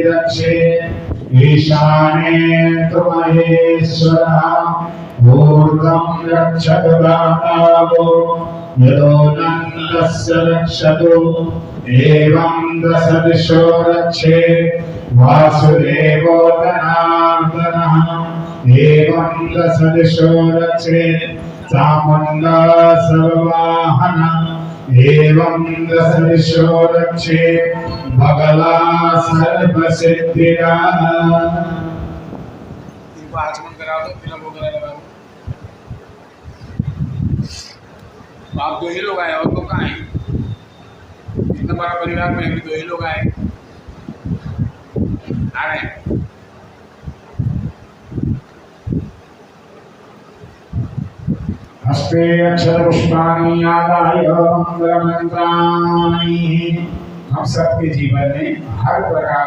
रक्षे ईशाने तु महेश्वरः ऊर्ध्वं रक्षतु दातावो यदो नन्दस्य रक्षतु एवं दशदिशो रक्षे वासुदेवो जनार्दनः एवं दशदिशो रक्षे चामुण्डा सर्ववाहन एवं दशदिशो रक्षे भगला सर्वसिद्धिरा। आचमन करा दो, तिलक वगैरह लगा दो। आप 2 ही लोग आए और तो कहाँ हैं? इतना बड़ा परिवार में भी 2 ही लोग आए आ रहे हैं। हस्ते अक्षर पुष्पाणि आदाय मंगलमंत्राणि। हम सबके जीवन में हर प्रकार